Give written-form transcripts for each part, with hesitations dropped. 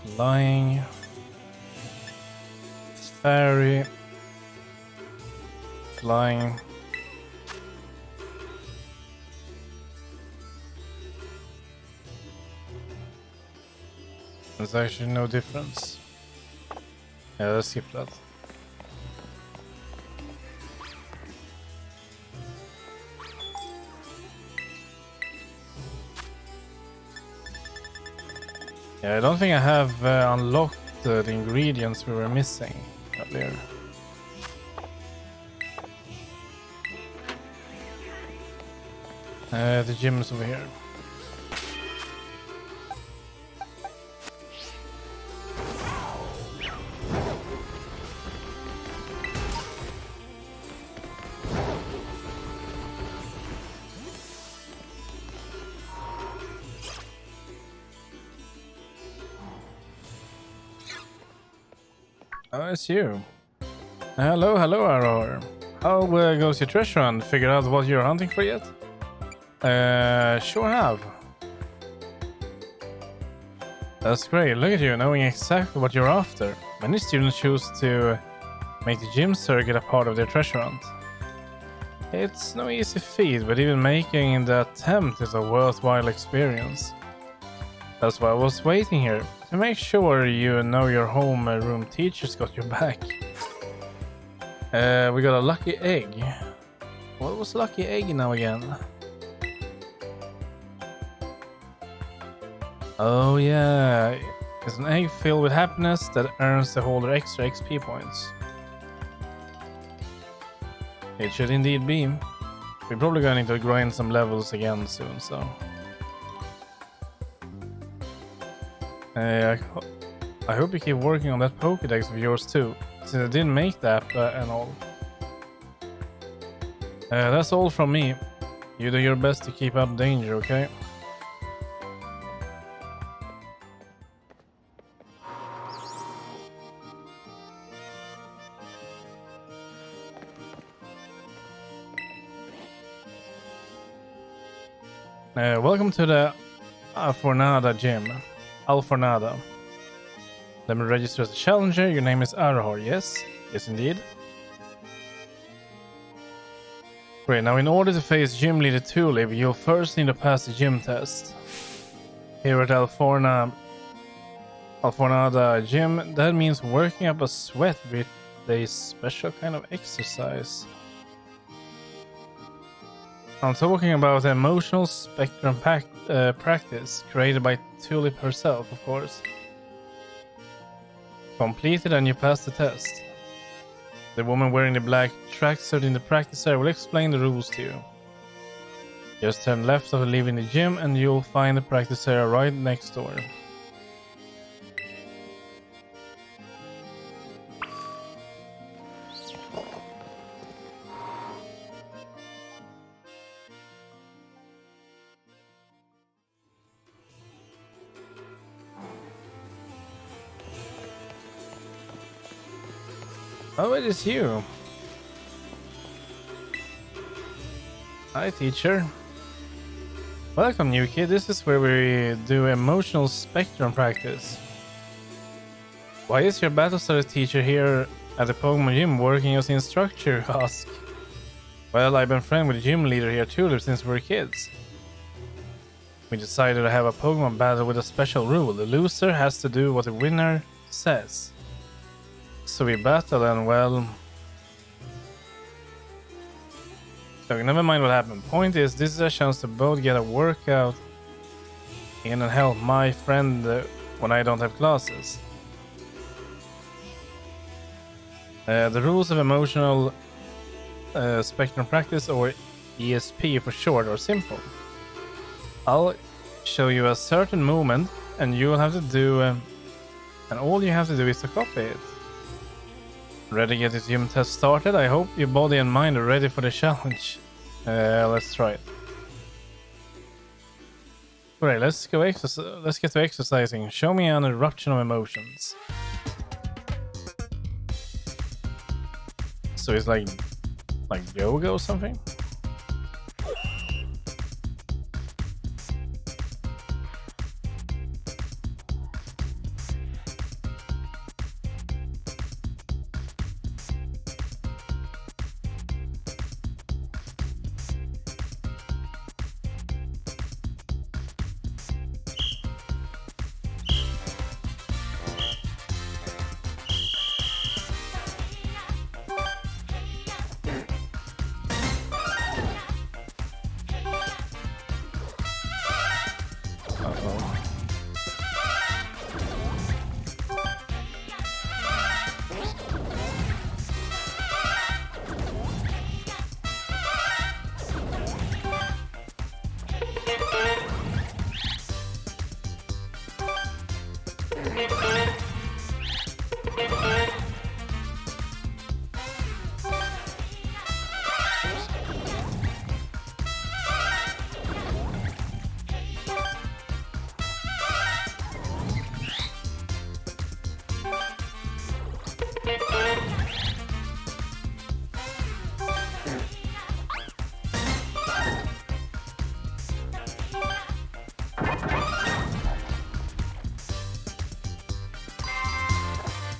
Flying. Fairy. Flying. There's actually no difference. Yeah, let's skip that. Yeah, I don't think I have unlocked the ingredients we were missing earlier. The gym is over here. Oh, it's you. Hello, Arahor. How goes your treasure hunt? Figured out what you're hunting for yet? Sure have. That's great. Look at you, knowing exactly what you're after. Many students choose to make the gym circuit a part of their treasure hunt. It's no easy feat, but even making the attempt is a worthwhile experience. That's why I was waiting here, to make sure you know your homeroom teacher's got your back. We got a lucky egg. What was lucky egg now again? Oh yeah, it's an egg filled with happiness that earns the holder extra XP points. It should indeed be. We're probably going to grind some levels again soon, so... I hope you keep working on that Pokédex of yours too, since I didn't make the app and all. That's all from me. You do your best to keep out of danger, okay? Welcome to the Alfornada gym. Alfornada. Let me register as a challenger. Your name is Arahor, yes? Yes, indeed. Great, now in order to face Gym Leader Tulip, you'll first need to pass the gym test. Here at Alfornada Gym, that means working up a sweat with a special kind of exercise. I'm talking about emotional spectrum practice, created by Tulip herself, of course. Complete it and you pass the test. The woman wearing the black tracksuit in the practice area will explain the rules to you. Just turn left after leaving the gym and you'll find the practice area right next door. Oh, it is you. Hi, teacher. Welcome, new kid. This is where we do emotional spectrum practice. Why is your battle studies teacher here at the Pokemon gym working as instructor, you ask? Well, I've been friends with the gym leader here, Tulip, since we were kids. We decided to have a Pokemon battle with a special rule. The loser has to do what the winner says. So we battle and well... So never mind what happened. Point is, this is a chance to both get a workout in and help my friend when I don't have classes. The rules of emotional spectrum practice, or ESP for short, are simple. I'll show you a certain movement and you'll have to do... and all you have to do is to copy it. Ready to get this gym test started? I hope your body and mind are ready for the challenge. Let's try it. Alright, let's get to exercising. Show me an eruption of emotions. So it's like yoga or something?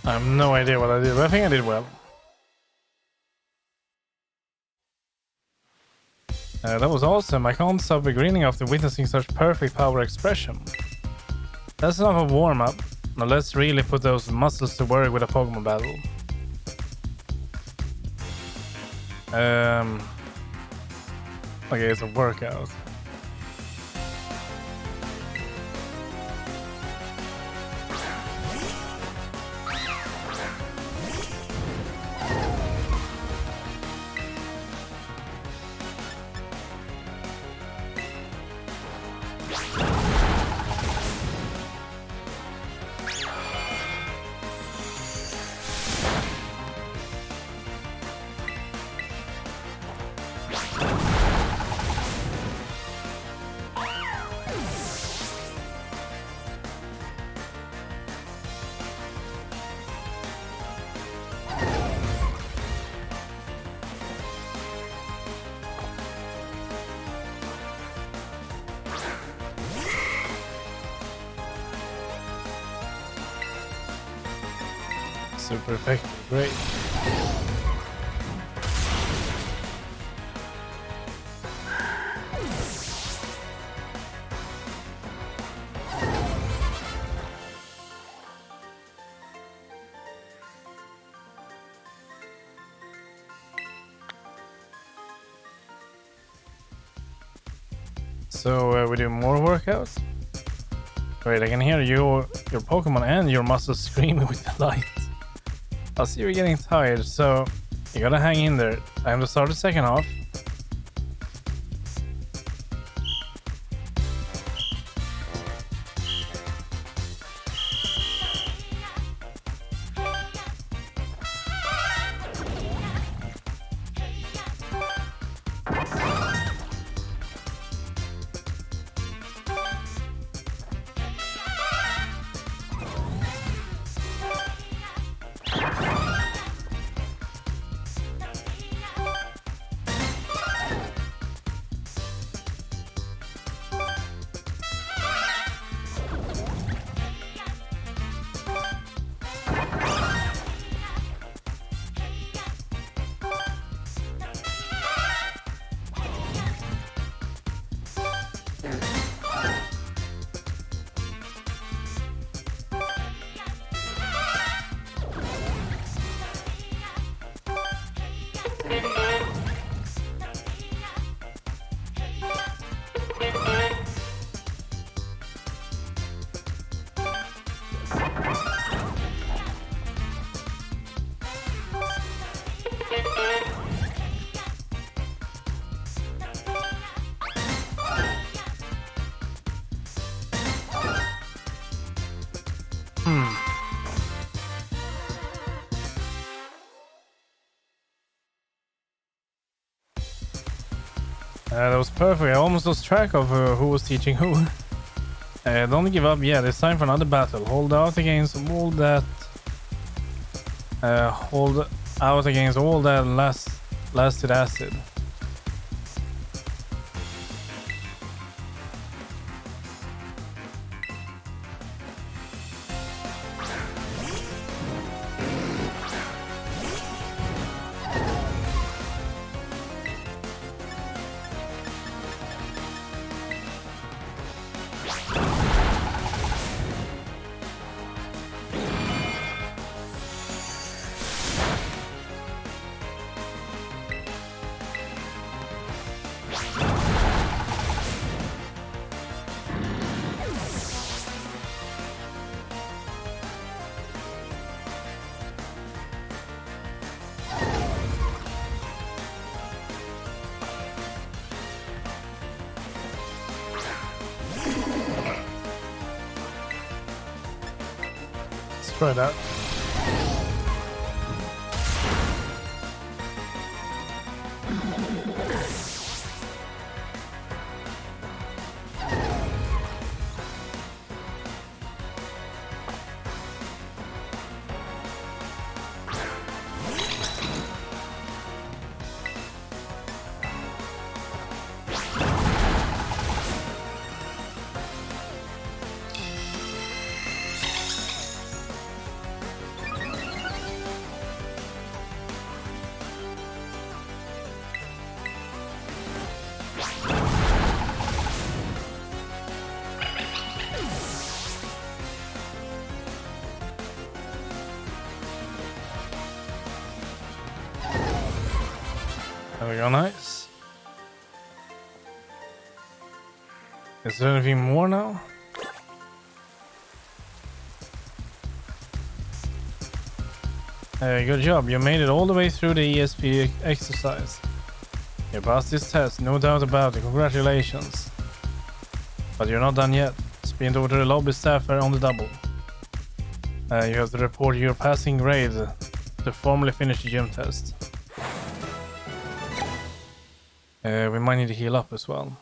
I have no idea what I did, but I think I did well. That was awesome. I can't stop grinning after witnessing such perfect power expression. That's enough of a warm-up. Now let's really put those muscles to work with a Pokemon battle. Okay, it's a workout. Super effective, great. So we do more workouts. Wait, I can hear your Pokemon and your muscles screaming with delight. I see you're getting tired, so you gotta hang in there. Time to start the second half. That was perfect. I almost lost track of who was teaching who. Don't give up yet. It's time for another battle. Hold out against all that. Hold out against all that lasted acid. Let's try that. There we go, nice. Is there anything more now? Good job, you made it all the way through the ESP exercise. You passed this test, no doubt about it, congratulations. But you're not done yet. Sprint over to the lobby staff are on the double. You have to report your passing grade to formally finish the gym test. We might need to heal up as well.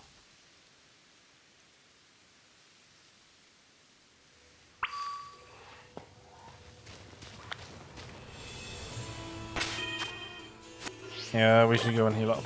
Yeah, we should go and heal up.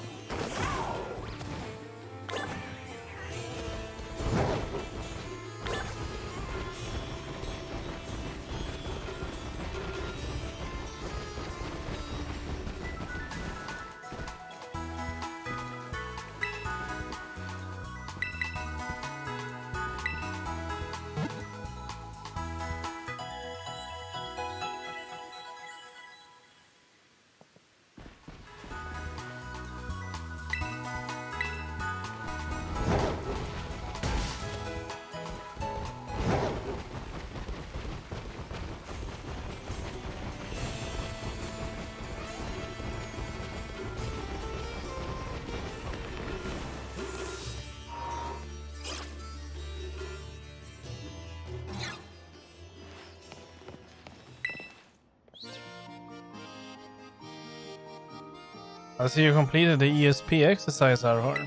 I see you completed the ESP exercise, Arahor.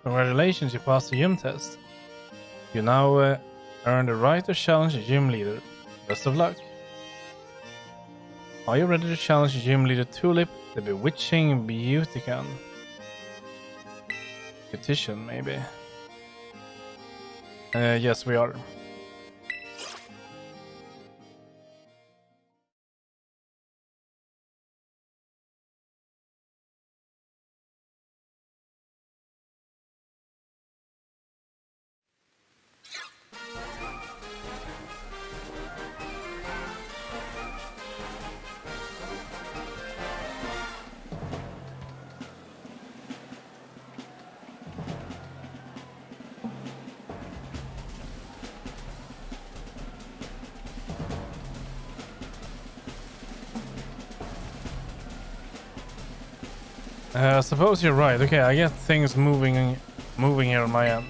Congratulations, you passed the gym test. You now earn the right to challenge the gym leader. Best of luck. Are you ready to challenge the gym leader Tulip, the bewitching beautician? Beautician, maybe. Yes, we are. I suppose you're right. Okay, I get things moving here on my end.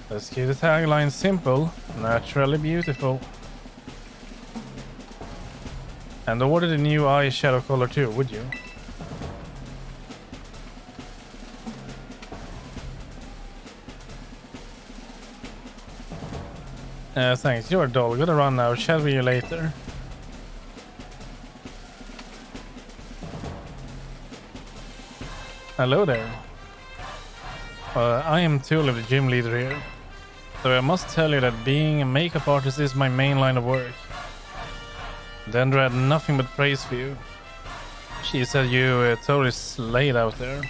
Let's keep the tagline simple, naturally beautiful. And order the new eyeshadow color too, would you? Thanks, you're dull. Gotta run now. Chat with you later. Hello there. I am Tulip, the gym leader here. So I must tell you that being a makeup artist is my main line of work. Dendra had nothing but praise for you. She said you totally slayed out there.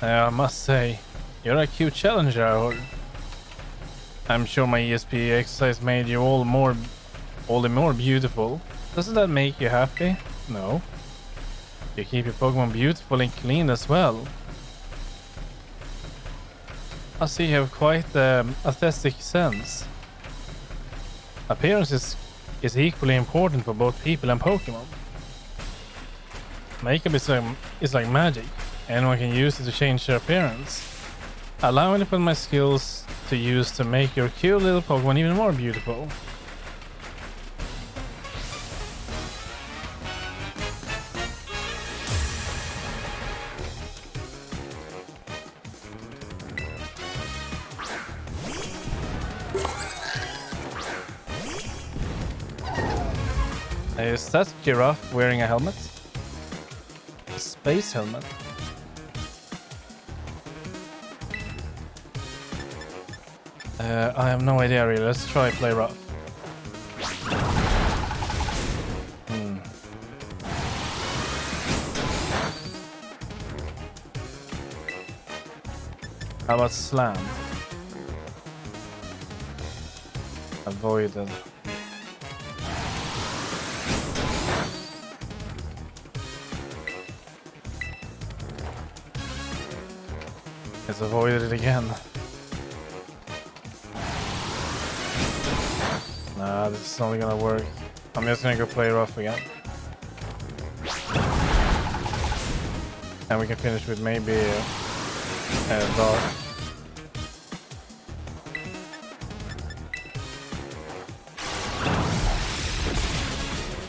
I must say, you're a cute challenger, Arahor. I'm sure my ESP exercise made you all the more beautiful. Doesn't that make you happy? No. You keep your Pokemon beautiful and clean as well. I see you have quite aesthetic sense. Appearance is equally important for both people and Pokemon. Makeup is like magic. Anyone can use it to change their appearance. Allow me to put my skills to use to make your cute little Pokemon even more beautiful. Is that giraffe wearing a helmet? A space helmet? I have no idea really. Let's try play rough. How about slam? Avoided. It's avoided it again. Nah, this is not gonna work. I'm just gonna go play rough again. And we can finish with maybe dark.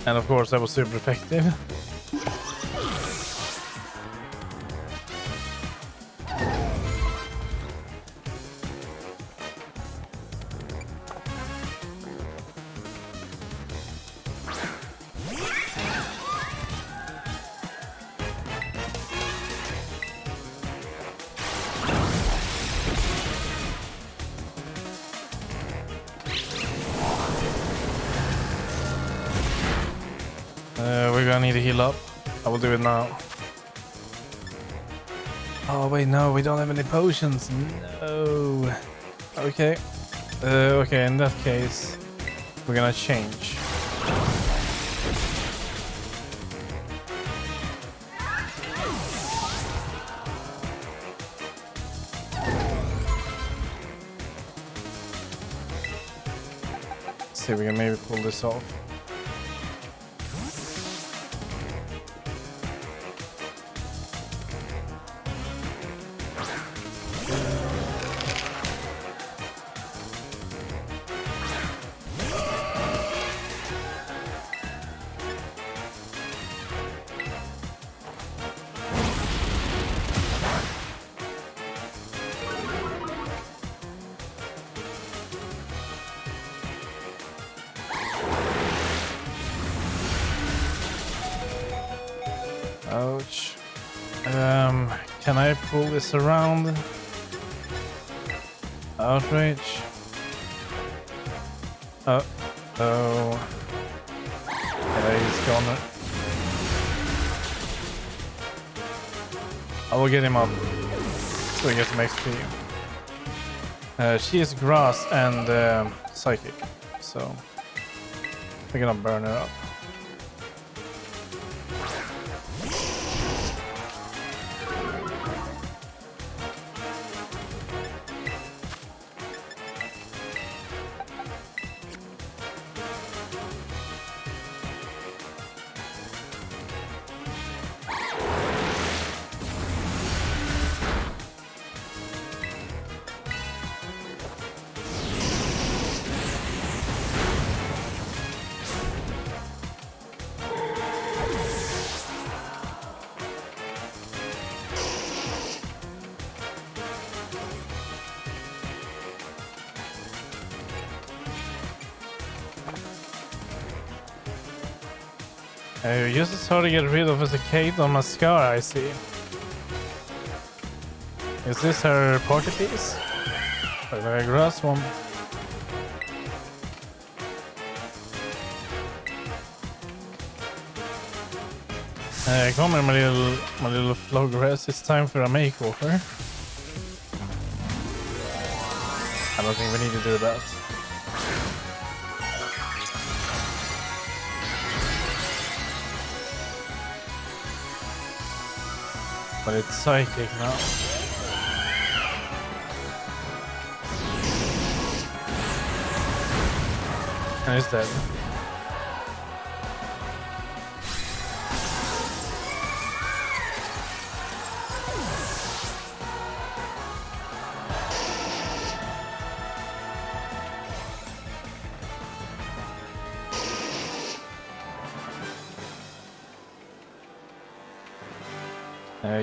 And of course that was super effective. We're gonna need to heal up. I will do it now. Oh wait, no, we don't have any potions. No. Okay. Okay, in that case, we're gonna change. Let's see if we can maybe pull this off. Ouch. Can I pull this around? Outrage. Oh. Yeah, he's gone. I will get him up so he gets some XP. She is grass and psychic, so we're gonna burn her up. Just as hard to get rid of as a Kate on Mascara, I see. Is this her pocket piece? Like a grass one? Come here, my little flowgrass. It's time for a makeover. I don't think we need to do that. But it's psychic now. And it's dead.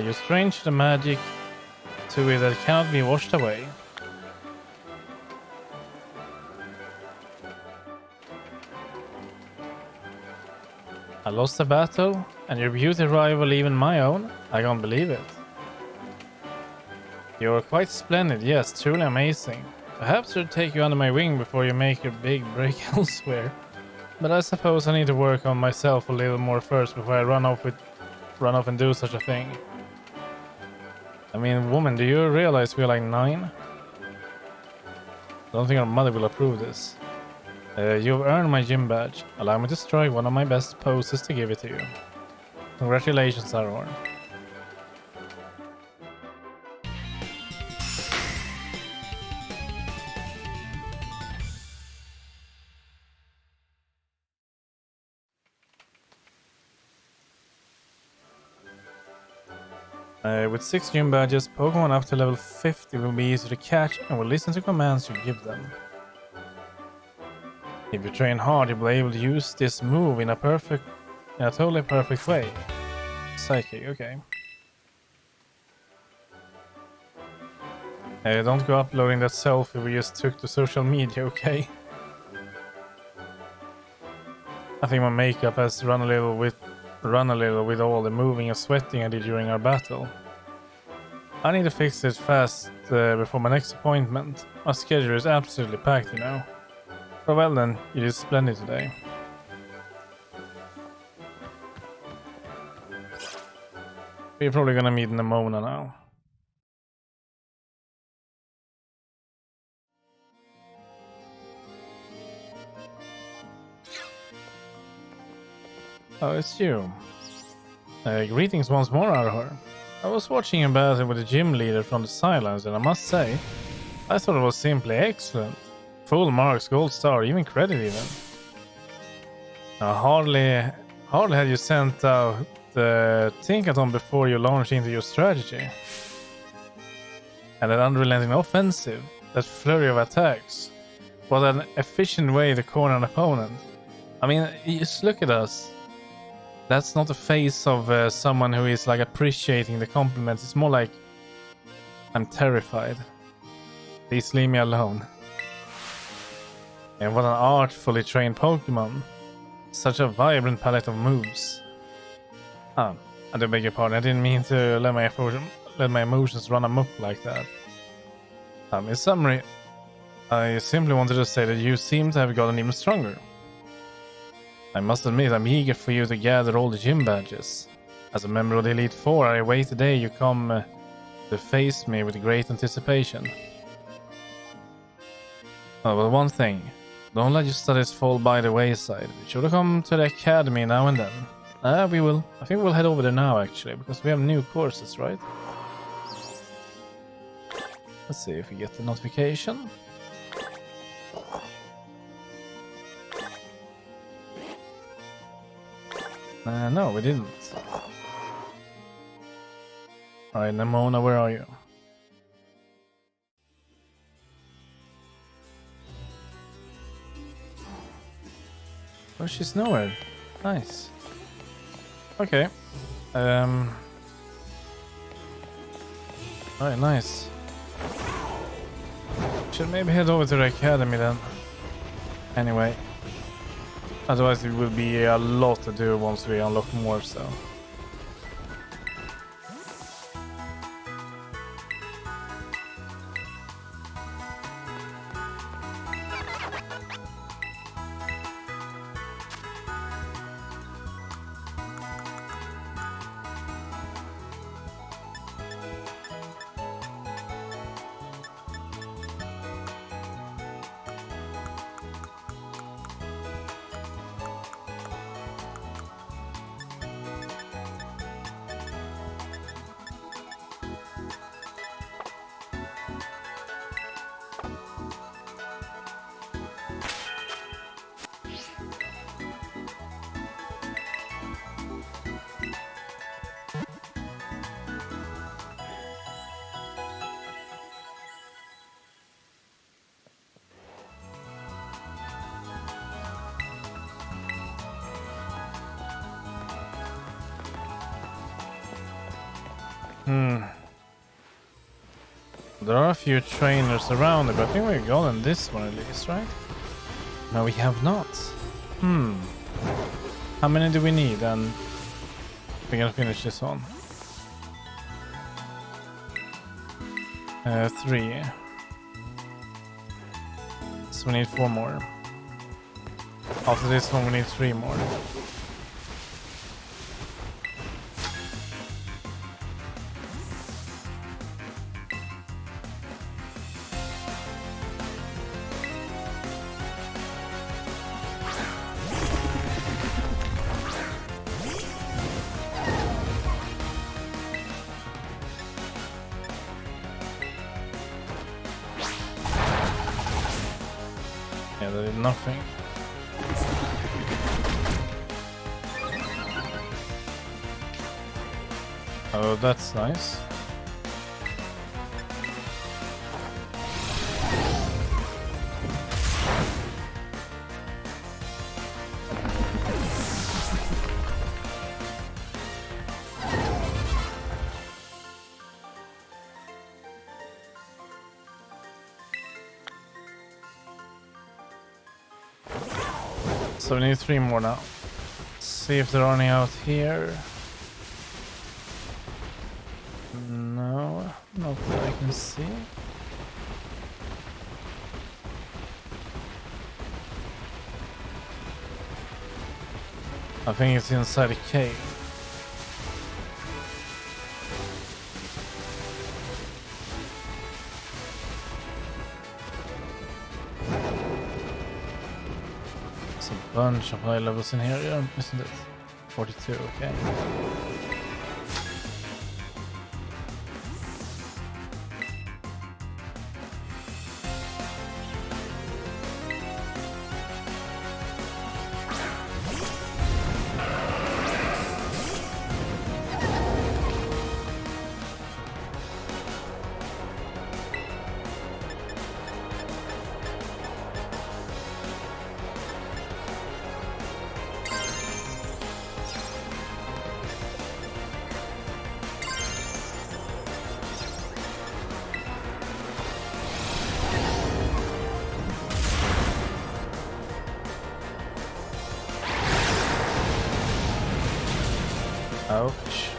You strange the magic to it that cannot be washed away. I lost a battle, and your beauty rival even my own? I can't believe it. You're quite splendid, yes, truly amazing. Perhaps I'll take you under my wing before you make your big break elsewhere. But I suppose I need to work on myself a little more first before I run off and do such a thing. I mean, woman, do you realize we're like 9? I don't think our mother will approve this. You've earned my gym badge. Allow me to strike one of my best poses to give it to you. Congratulations, Arahor. With 6 gym badges, Pokemon up to level 50 will be easy to catch and will listen to commands you give them. If you train hard, you'll be able to use this move in a totally perfect way. Psychic, okay. Don't go uploading that selfie we just took to social media, okay? I think my makeup has run a little with all the moving and sweating I did during our battle. I need to fix it fast before my next appointment. My schedule is absolutely packed, you know. Oh well then, you did splendid today. We're probably gonna meet Nemona now. Oh, it's you. Greetings once more, Arahor. I was watching a battle with the gym leader from the sidelines, and I must say, I thought it was simply excellent. Full marks, gold star, even credit even. Hardly had you sent out the Tinkaton before you launched into your strategy. And that unrelenting offensive, that flurry of attacks. What an efficient way to corner an opponent. I mean, just look at us. That's not the face of someone who is like appreciating the compliments. It's more like, I'm terrified. Please leave me alone. And what an artfully trained Pokemon. Such a vibrant palette of moves. I do beg your pardon. I didn't mean to let my emotions run amok like that. In summary, I simply wanted to say that you seem to have gotten even stronger. I must admit, I'm eager for you to gather all the gym badges. As a member of the Elite Four, I await the day you come to face me with great anticipation. Oh, but one thing. Don't let your studies fall by the wayside. Be sure to come to the academy now and then. We will. I think we'll head over there now, actually, because we have new courses, right? Let's see if we get the notification. No, we didn't. Alright, Nemona, where are you? Oh, she's nowhere. Nice. Okay. Alright, nice. Should maybe head over to the academy then. Anyway. Otherwise it will be a lot to do once we unlock more, so. There are a few trainers around it, but I think we've gotten this one at least, right? No, we have not. How many do we need? And we're gonna finish this one. 3. So we need 4 more. After this one we need 3 more. Yeah, they did nothing. Oh, that's nice. So we need 3 more now. See if they're running out here. No, not that I can see. I think it's inside a cave. There's a bunch of high levels in here, isn't it? 42, okay. Ouch.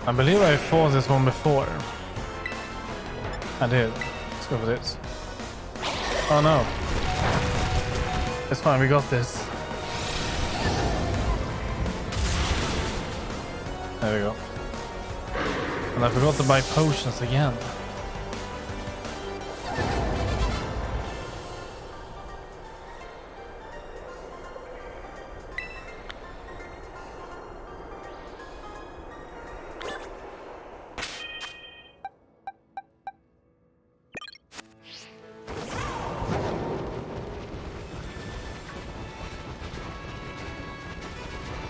I believe I fought this one before. I did. Let's go for this. Oh no. It's fine, we got this. There we go. And I forgot to buy potions again.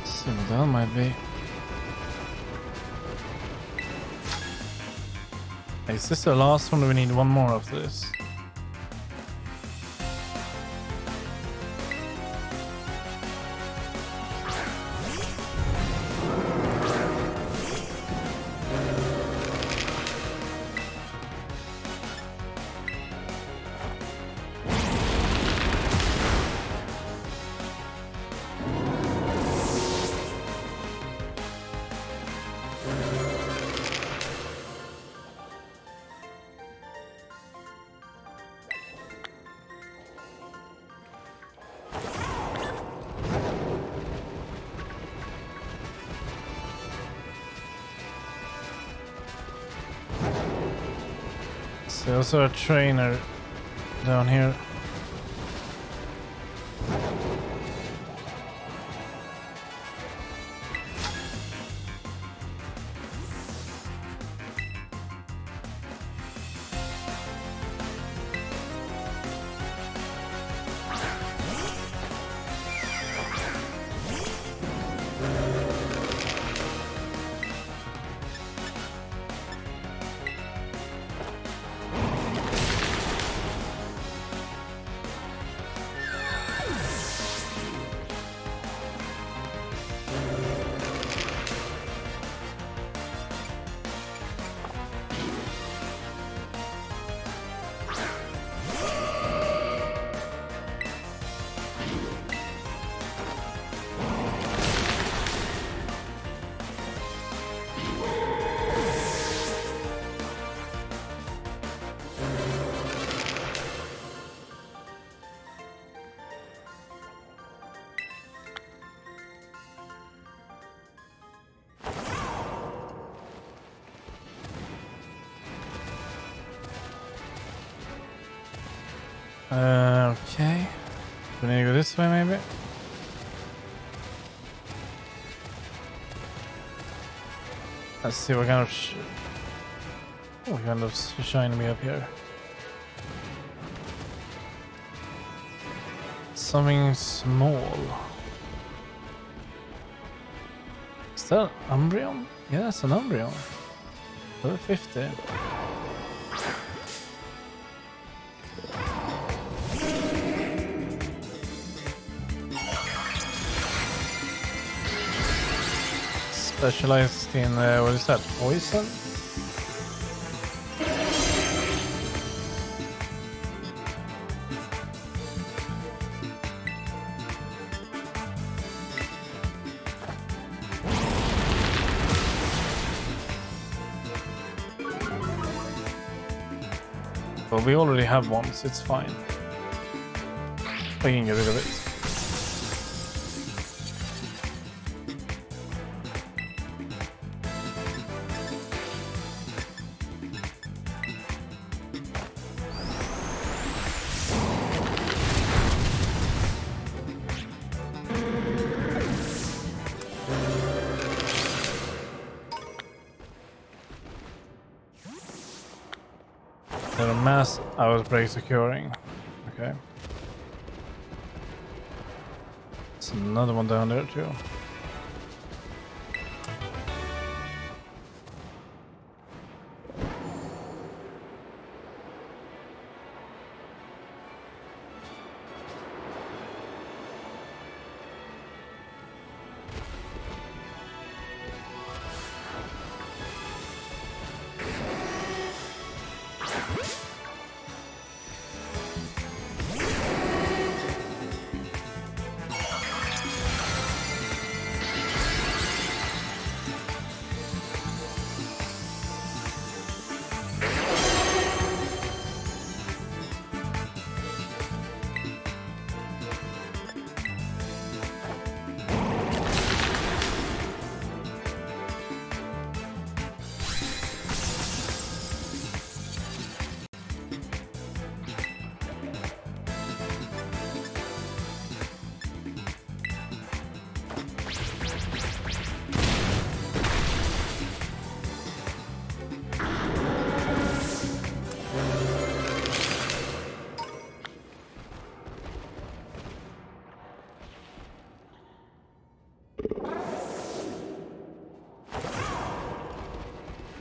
So that might be. Is this the last one? We need 1 more after this. There's also a trainer down here. Okay. We need to go this way, maybe? Let's see what kind of shine we have here. Something small. Is that an Umbreon? Yeah, that's an Umbreon. Level 50. Specialized in, what is that, poison? Well, we already have one, so it's fine. We can get rid of it. There are mass outbreak securing. Okay. There's another one down there too.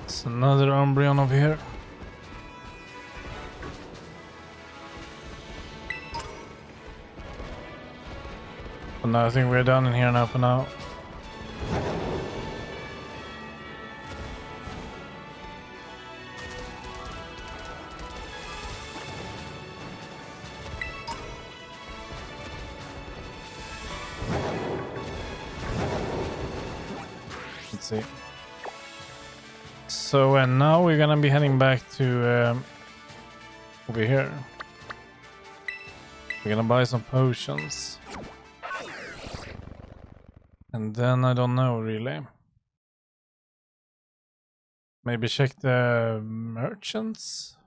There's another Umbreon over here. But no, I think we're done in here now for now. Let's see. So and now we're gonna be heading back to over here. We're gonna buy some potions. And then I don't know really. Maybe check the merchants?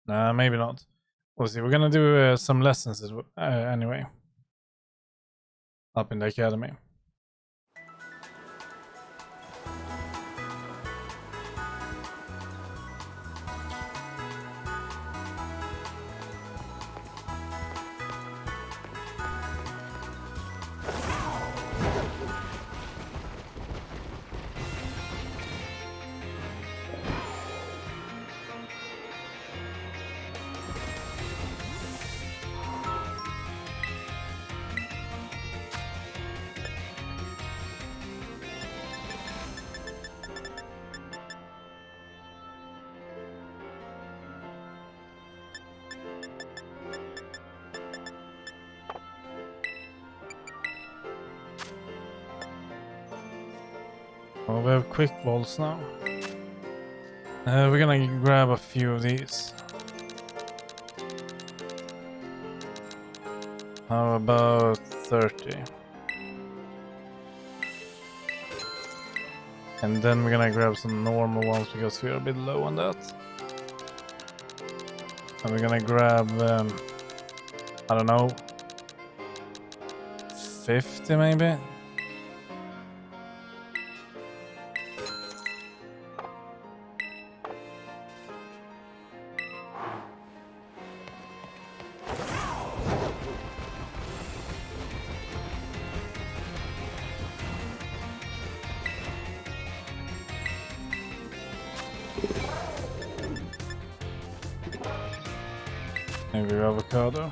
Nah, maybe not. We'll see. We're gonna do some lessons anyway. Up in the academy. Well, we have quick balls now. We're gonna grab a few of these. How about 30? And then we're gonna grab some normal ones because we're a bit low on that. And we're gonna grab, I don't know, 50 maybe? Maybe avocado.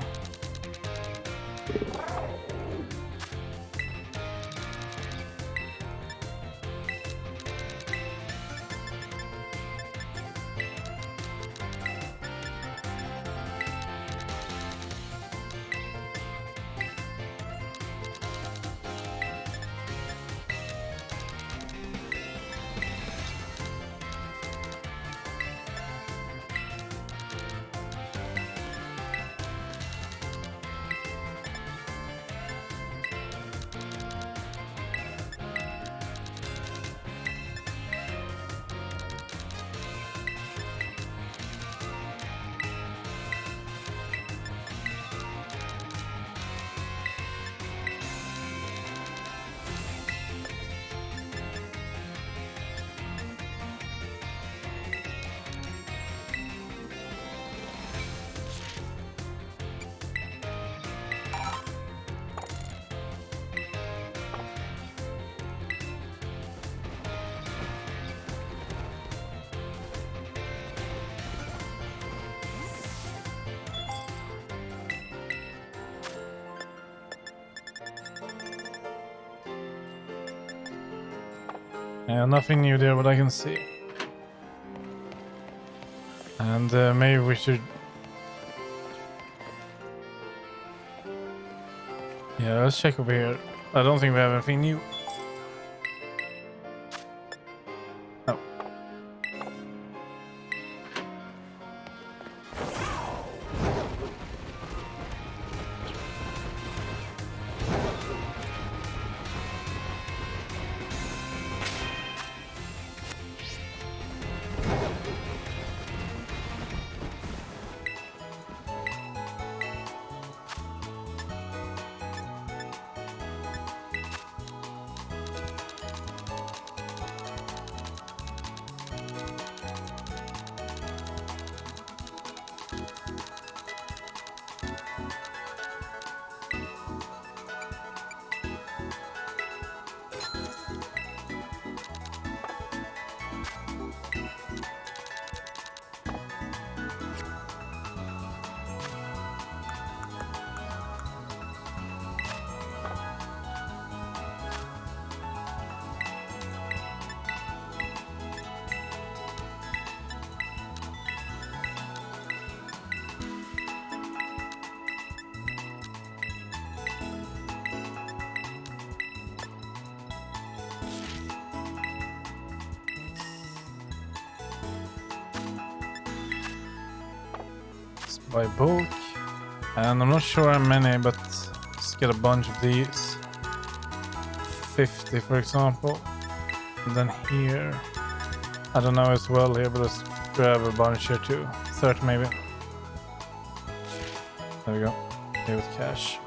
Yeah, nothing new there, but I can see. And maybe we should... Yeah, let's check over here. I don't think we have anything new. Oh. By bulk, and I'm not sure how many, but let's get a bunch of these. 50 for example, and then here I don't know as well here, but let's grab a bunch here too. 30 maybe. There we go. Here with cash.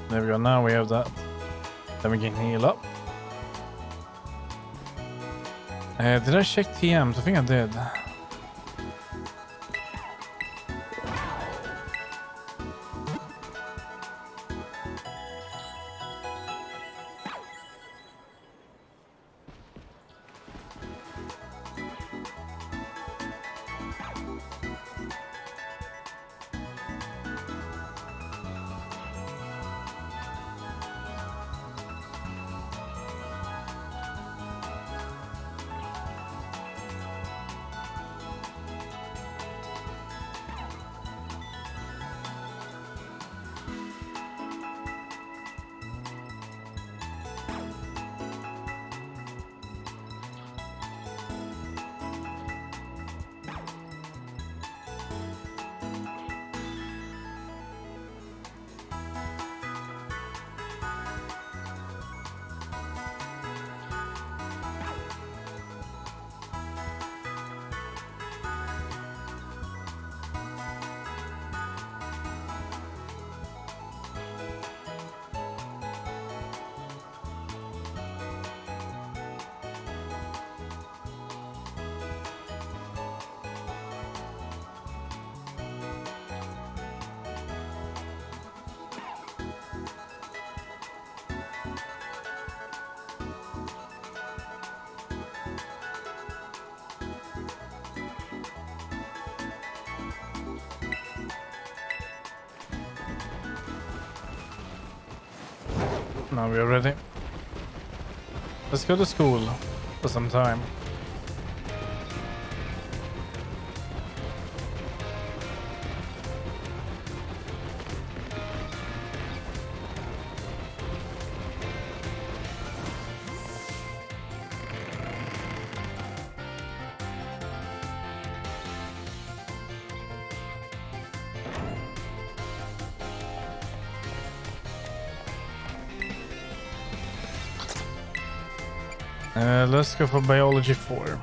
There we go. Now we have that. Then we can heal up. Did I check TMs? I think I did. Now we are ready. Let's go to school for some time. Let's go for biology 4.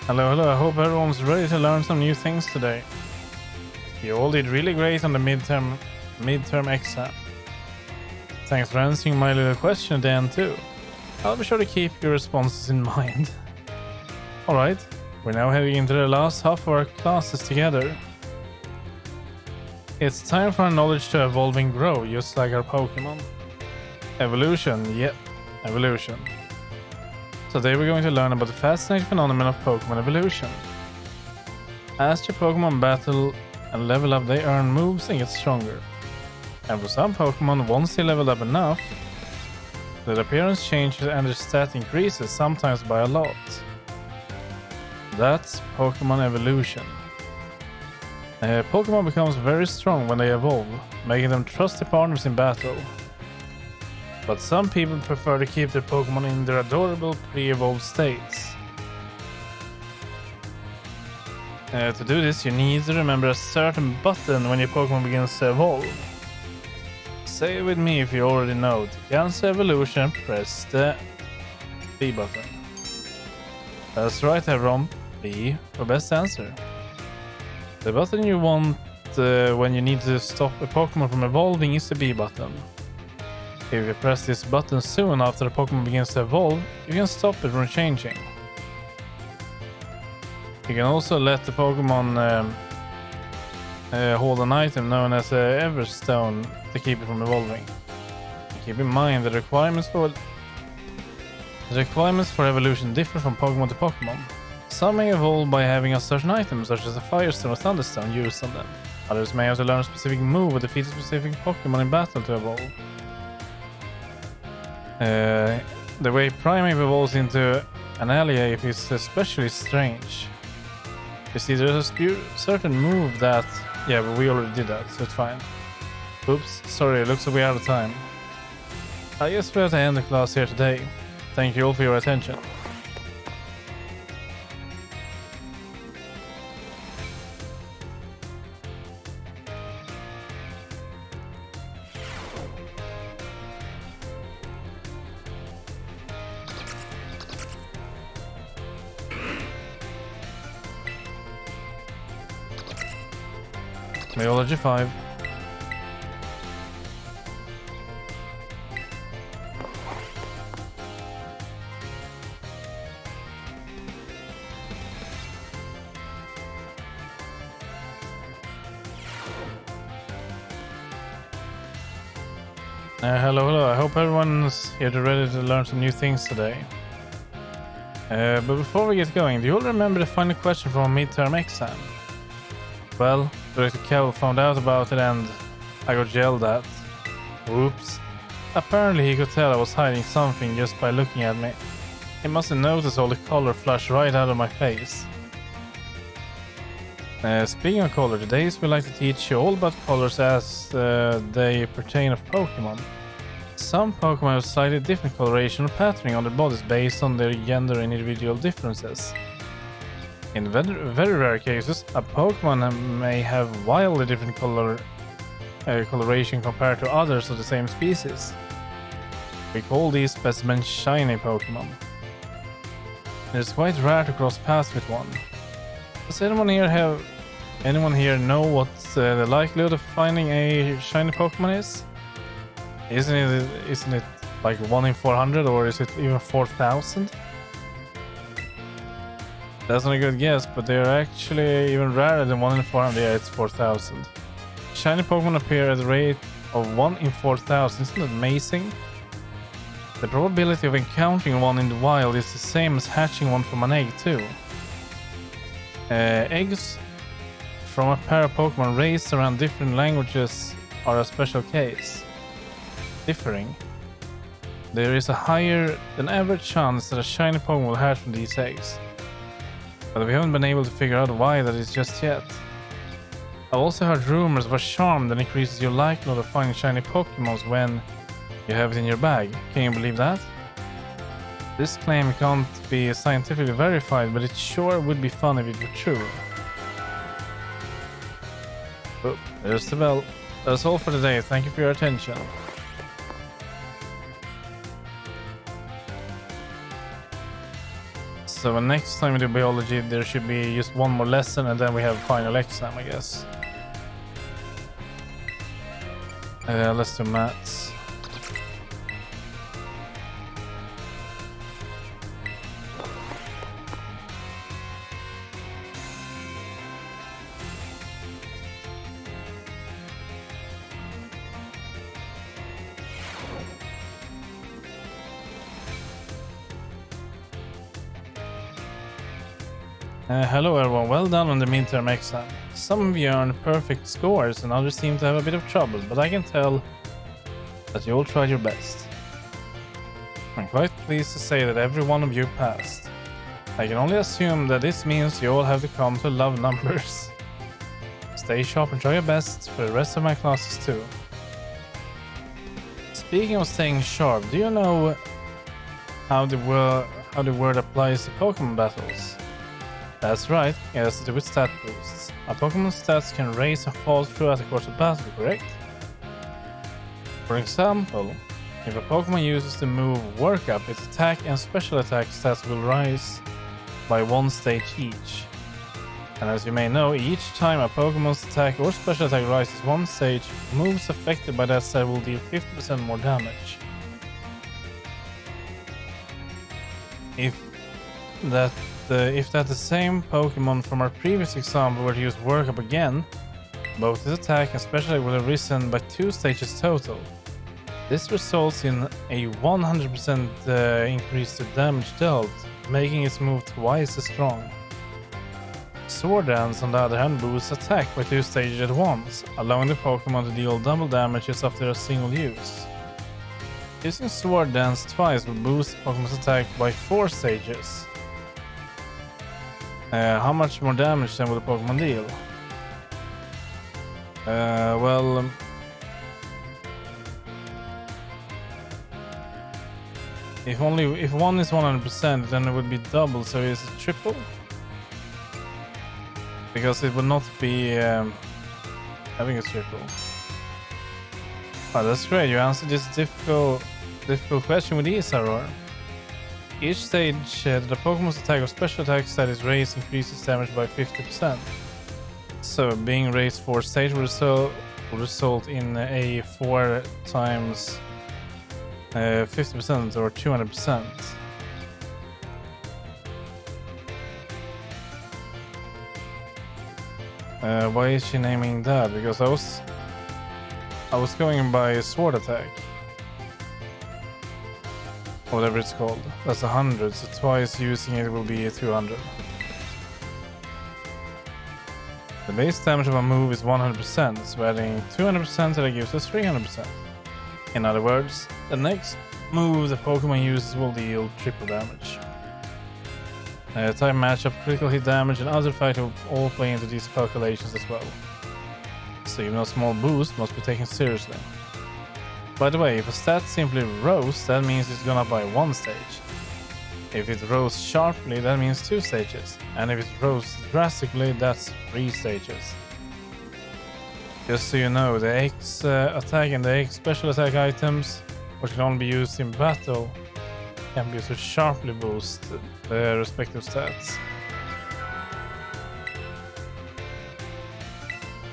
Hello, I hope everyone's ready to learn some new things today. You all did really great on the midterm exam. Thanks for answering my little question at the end too. I'll be sure to keep your responses in mind. Alright, we're now heading into the last half of our classes together. It's time for our knowledge to evolve and grow, just like our Pokémon. Evolution, yep, evolution. Today we're going to learn about the fascinating phenomenon of Pokémon evolution. As your Pokémon battle and level up, they earn moves and get stronger. And for some Pokémon, once they level up enough, their appearance changes and their stat increases, sometimes by a lot. That's Pokémon evolution. Pokémon becomes very strong when they evolve, making them trusted partners in battle. But some people prefer to keep their Pokémon in their adorable pre-evolved states. To do this, you need to remember a certain button when your Pokémon begins to evolve. Say it with me if you already know. To cancel evolution, press the B button. That's right, everyone. B for best answer. The button you want when you need to stop a Pokémon from evolving is the B button. If you press this button soon after the Pokémon begins to evolve, you can stop it from changing. You can also let the Pokémon hold an item known as Everstone to keep it from evolving. Keep in mind the requirements for evolution differ from Pokémon to Pokémon. Some may evolve by having a certain item, such as a Firestone or Thunderstone, used on them. Others may have to learn a specific move or defeat a specific Pokémon in battle to evolve. The way Primeape evolves into an Alliape is especially strange. You see, there's a certain move that... Yeah, but we already did that, so it's fine. Oops, sorry, it looks like we're out of time. I guess we have to end the class here today. Thank you all for your attention. Biology 5. Hello, I hope everyone's here ready to learn some new things today. But before we get going, do you all remember the final question from a midterm exam? Well, Director Kel found out about it and I got yelled at. Oops. Apparently he could tell I was hiding something just by looking at me. He must have noticed all the color flash right out of my face. Speaking of color, today we like to teach you all about colors as they pertain of Pokemon. Some Pokemon have slightly different coloration or patterning on their bodies based on their gender and individual differences. In very rare cases, a Pokemon may have wildly different coloration compared to others of the same species. We call these specimens shiny Pokemon. It is quite rare to cross paths with one. Does anyone here know what the likelihood of finding a shiny Pokemon is? Isn't it like 1 in 400, or is it even 4,000? That's not a good guess, but they're actually even rarer than 1 in 400. Yeah, it's 4,000. shiny Pokemon appear at the rate of 1 in 4,000. Isn't that amazing? The probability of encountering one in the wild is the same as hatching one from an egg too. Eggs from a pair of Pokemon raised around different languages are a special case. Differing. There is a higher than average chance that a shiny Pokemon will hatch from these eggs. But we haven't been able to figure out why that is just yet. I've also heard rumors of a charm that increases your likelihood of finding shiny Pokemons when you have it in your bag. Can you believe that? This claim can't be scientifically verified, but it sure would be fun if it were true. Oh, there's the bell. That's all for today. Thank you for your attention. So next time we do biology, there should be just one more lesson and then we have final exam, I guess. Let's do maths. Hello everyone, well done on the midterm exam. Some of you earned perfect scores and others seem to have a bit of trouble, but I can tell that you all tried your best. I'm quite pleased to say that every one of you passed. I can only assume that this means you all have to come to love numbers. Stay sharp and try your best for the rest of my classes too. Speaking of staying sharp, do you know how the word applies to Pokemon battles? That's right, it has to do with stat boosts. A Pokemon's stats can raise and fall throughout the course of battle, correct? For example, if a Pokemon uses the move Work Up, its attack and special attack stats will rise by 1 stage each. And as you may know, each time a Pokemon's attack or special attack rises 1 stage, moves affected by that stat will deal 50% more damage. If that the same Pokemon from our previous example were to use Work Up again, both his attack and special attack will have risen by 2 stages total. This results in a 100% increase to damage dealt, making its move twice as strong. Sword Dance, on the other hand, boosts attack by 2 stages at once, allowing the Pokemon to deal double damages after a single use. Using Sword Dance twice will boost Pokemon's attack by 4 stages. How much more damage then will the Pokemon deal? Well... if one is 100%, then it would be double, so is it triple? Because it would not be having a triple. Oh, that's great, you answered this difficult question with ease, Arahor. Each stage that the Pokemon's attack or special attack stat is raised increases damage by 50%. So being raised 4 stages will result in a 4 times 50% or 200%. Why is she naming that? Because I was going by sword attack. Whatever it's called. That's 100, so twice using it will be 200. The base damage of a move is 100%, so adding 200% to that gives us 300%. In other words, the next move the Pokemon uses will deal triple damage. Type matchup, critical hit damage, and other factors will all play into these calculations as well. So even a small boost must be taken seriously. By the way, if a stat simply rose, that means it's gone up by 1 stage. If it rose sharply, that means 2 stages. And if it rose drastically, that's 3 stages. Just so you know, the X attack and the X special attack items, which can only be used in battle, can be used to sharply boost the respective stats.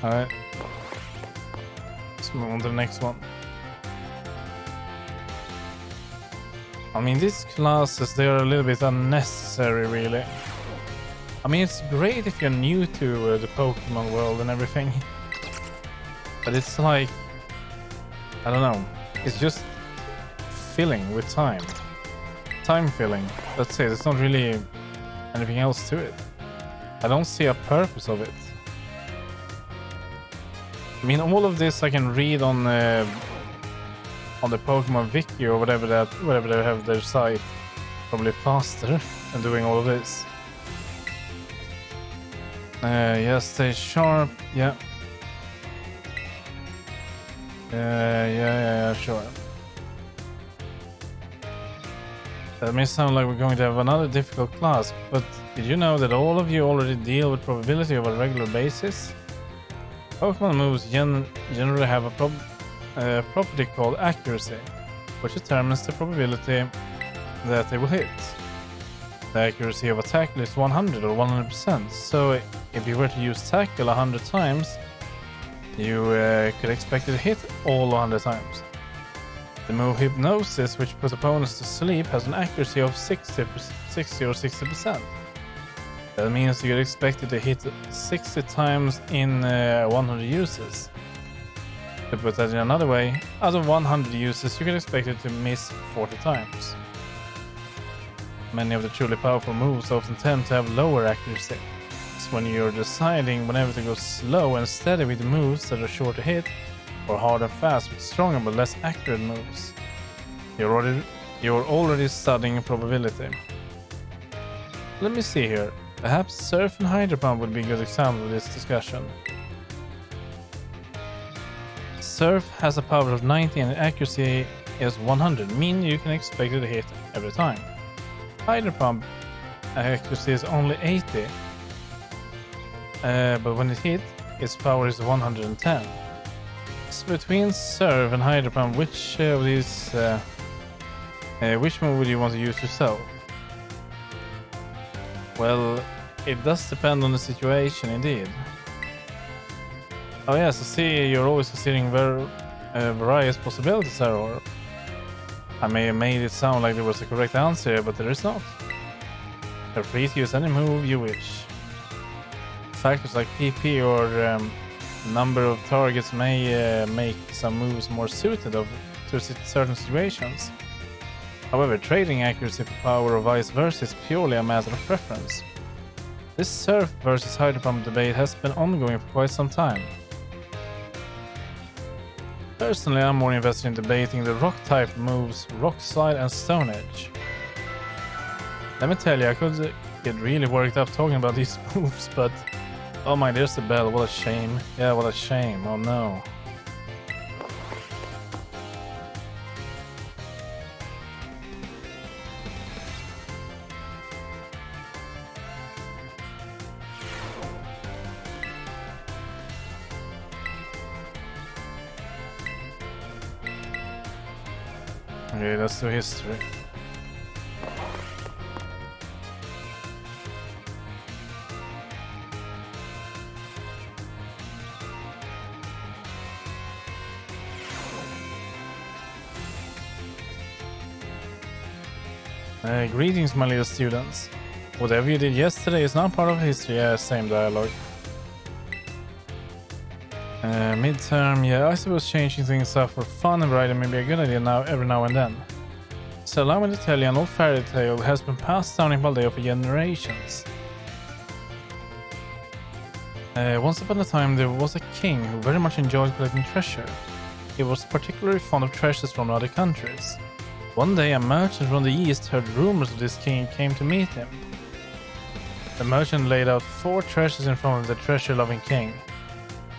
Alright. Let's move on to the next one. I mean, these classes, they are a little bit unnecessary, really. I mean, it's great if you're new to the Pokemon world and everything. But it's like, I don't know, it's just filling with time. Time filling, that's it. It's not really anything else to it. I don't see a purpose of it. I mean, all of this I can read on the Pokemon Wiki or whatever they have their site. Probably faster than doing all of this. Yeah, stay sharp. Yeah. Yeah, sure. That may sound like we're going to have another difficult class, but did you know that all of you already deal with probability on a regular basis? Pokemon moves generally have a property called accuracy, which determines the probability that they will hit. The accuracy of a tackle is 100 or 100%, so if you were to use tackle 100 times, you could expect it to hit all 100 times. The move Hypnosis, which puts opponents to sleep, has an accuracy of 60 or 60%. That means you could expect it to hit 60 times in 100 uses. To put that in another way, out of 100 uses, you could expect it to miss 40 times. Many of the truly powerful moves often tend to have lower accuracy. So when you're deciding whenever to go slow and steady with moves that are short to hit, or hard and fast with stronger but less accurate moves, you're already studying probability. Let me see here. Perhaps Surf and Hydro Pump would be a good example of this discussion. Surf has a power of 90 and accuracy is 100, meaning you can expect it to hit every time. Hydro Pump accuracy is only 80, but when it hits, its power is 110. So between Surf and Hydro Pump, which of these, which move would you want to use yourself? Well, it does depend on the situation, indeed. Oh yes, I see you're always considering various possibilities, Arahor. I may have made it sound like there was a correct answer, but there is not. You're free to use any move you wish. Factors like PP or number of targets may make some moves more suited to certain situations. However, trading accuracy for power or vice versa is purely a matter of preference. This Surf versus Hydro Pump debate has been ongoing for quite some time. Personally, I'm more invested in debating the rock-type moves Rock Slide and Stone Edge. Let me tell you, I could get really worked up talking about these moves, but oh my, there's the bell, what a shame. Yeah, what a shame, oh no. Okay, let's do history. Greetings, my little students. Whatever you did yesterday is not part of history. Yeah, same dialogue. Midterm, yeah, I suppose changing things up for fun and variety may be a good idea every now and then. So allow me to tell you an old fairy tale that has been passed down in Valdeo for generations. Once upon a time there was a king who very much enjoyed collecting treasure. He was particularly fond of treasures from other countries. One day a merchant from the east heard rumors of this king and came to meet him. The merchant laid out 4 treasures in front of the treasure-loving king.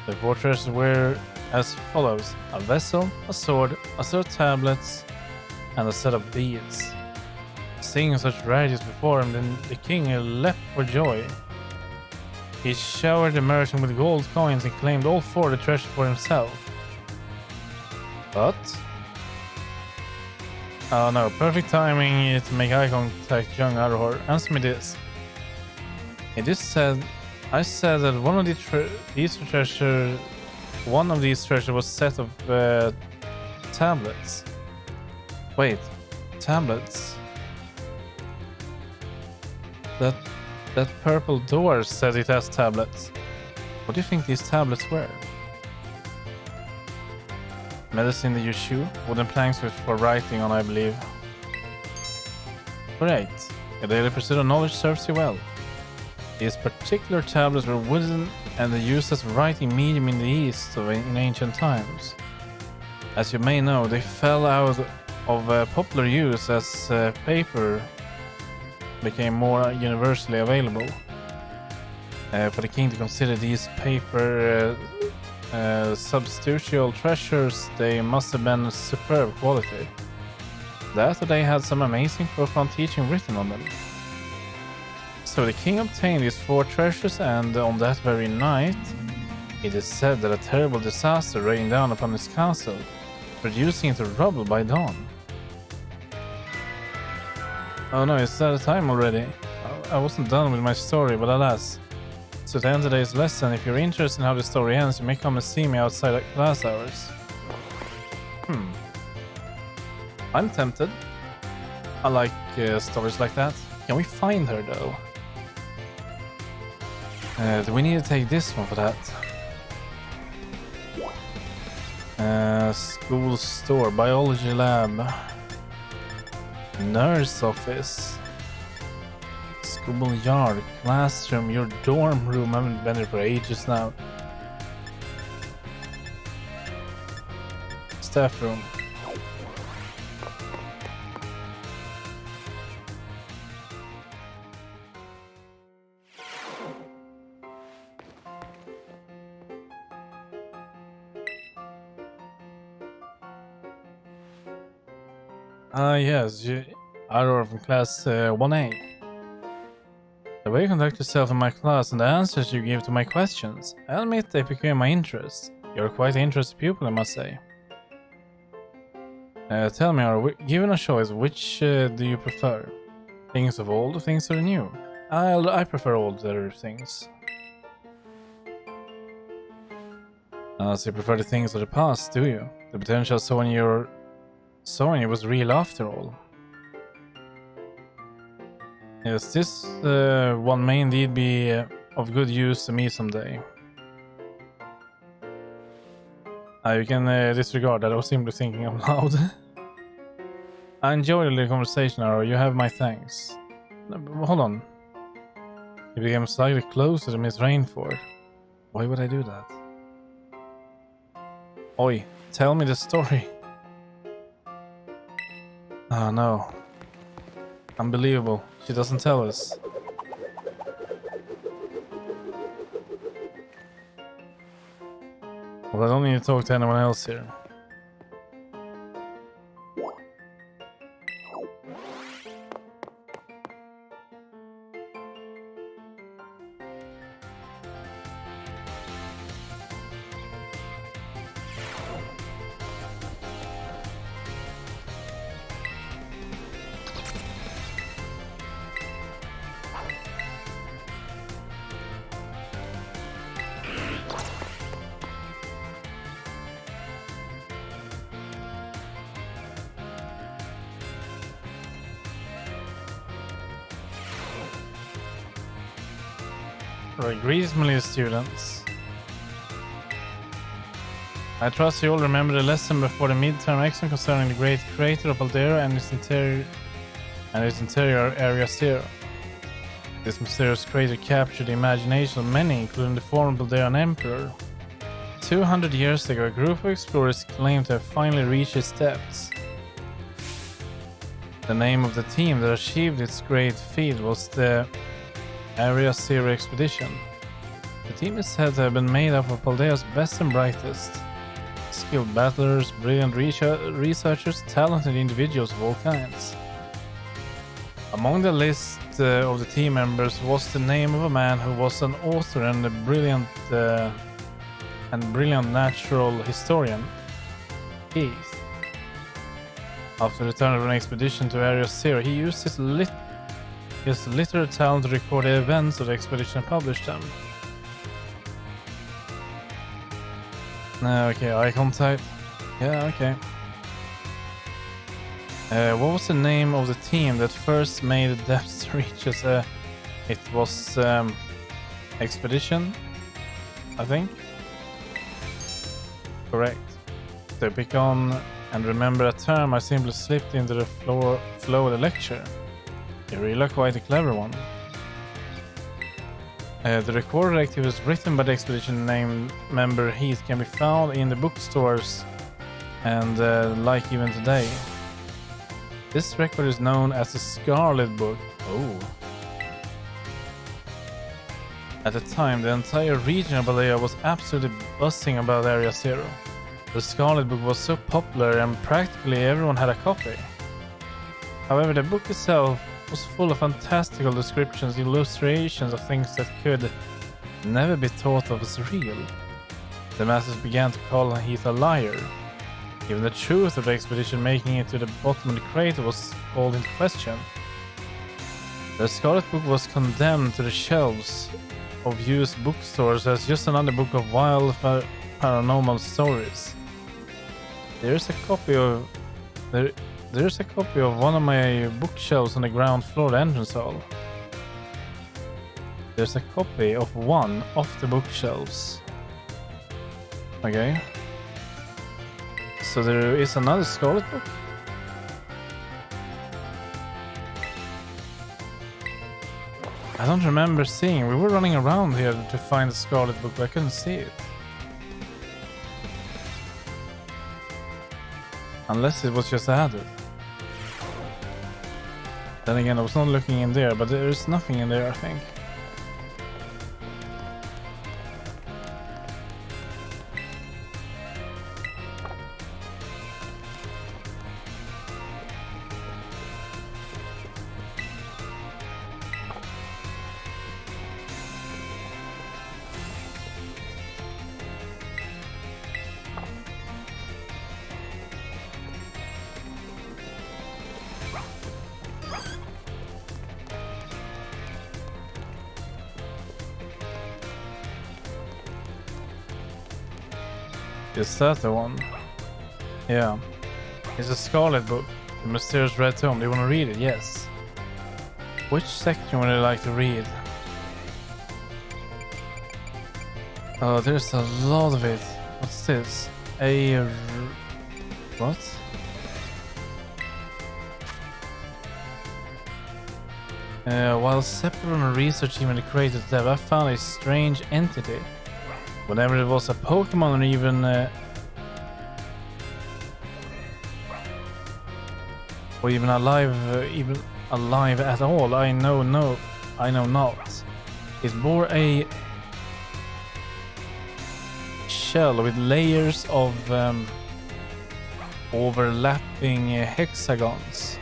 The 4 treasures were as follows: a vessel, a sword, a set of tablets, and a set of beads. Seeing such rarities before him, then the king leapt for joy. He showered the merchant with gold coins and claimed all 4 of the treasure for himself. But... oh no, perfect timing to make eye contact, young Arahor. Answer me this. It is said... I said that one of these treasures was set of tablets. Wait, tablets? That purple door said it has tablets. What do you think these tablets were? Medicine that you chew. Wooden planks with for writing on, I believe. Great. A daily pursuit of knowledge serves you well. These particular tablets were wooden and used as writing medium in the East in ancient times. As you may know, they fell out of popular use as paper became more universally available. For the king to consider these paper substantial treasures, they must have been superb quality. That they had some amazing profound teaching written on them. So the king obtained these 4 treasures, and on that very night, it is said that a terrible disaster rained down upon his castle, reducing it to rubble by dawn. Oh no, it's that time already. I wasn't done with my story, but alas. So to end today's lesson, if you're interested in how the story ends, you may come and see me outside at class hours. I'm tempted. I like stories like that. Can we find her though? Do we need to take this one for that? School store, biology lab, nurse office, school yard, classroom, your dorm room. I haven't been there for ages now. Staff room. Yes, Arahor from class 1A. The way you conduct yourself in my class and the answers you give to my questions, I admit they pique my interest. You're quite an interesting pupil, I must say. Tell me, given a choice, which do you prefer? Things of old or things that are new? I prefer older things. So you prefer the things of the past, do you? The potential so when you was real after all. Yes, this one may indeed be of good use to me someday. You can disregard that. I was simply thinking out loud. I enjoyed the conversation, Arrow. You have my thanks. Hold on. You became slightly closer to Miss Rainford. Why would I do that? Oi, tell me the story. Oh no. Unbelievable. She doesn't tell us. Well, I don't need to talk to anyone else here. Right, greetings, my little students. I trust you all remember the lesson before the midterm exam concerning the great crater of Aldera and its interior area zero. This mysterious crater captured the imagination of many, including the former Alderian emperor. 200 years ago, a group of explorers claimed to have finally reached its depths. The name of the team that achieved its great feat was the Area Zero Expedition. The team is said to have been made up of Paldea's best and brightest. Skilled battlers, brilliant researchers, talented individuals of all kinds. Among the list of the team members was the name of a man who was an author and a brilliant natural historian, Keith. After returning from an expedition to Area Zero, he used his literary talent to record the events of the expedition and publish them. Okay, eye contact. Yeah, okay. What was the name of the team that first made the depths reaches? It was Expedition, I think. Correct. birthday, pick on and remember a term I simply slipped into the flow of the lecture. You're really quite a clever one. The recorded activities written by the expedition named member Heath can be found in the bookstores and like even today. This record is known as the Scarlet Book. Oh. At the time, the entire region of Balea was absolutely buzzing about Area Zero. The Scarlet Book was so popular and practically everyone had a copy. However, the book itself was full of fantastical descriptions and illustrations of things that could never be thought of as real. The masses began to call Heath a liar. Even the truth of the expedition making it to the bottom of the crater was called into question. The Scarlet Book was condemned to the shelves of used bookstores as just another book of wild paranormal stories. There's a copy of one of my bookshelves on the ground floor entrance hall. There's a copy of one of the bookshelves. Okay. So there is another Scarlet Book? I don't remember seeing. We were running around here to find the Scarlet Book, but I couldn't see it. Unless it was just added. Then again, I was not looking in there, but there is nothing in there, I think. Is that the one? Yeah. It's a Scarlet Book. The Mysterious Red Tome. Do you want to read it? Yes. Which section would you like to read? Oh, there's a lot of it. What's this? What? While separate from a research team in the creative dev, I found a strange entity. Whenever it was a Pokémon or even alive at all, I know not. It bore a shell with layers of overlapping hexagons,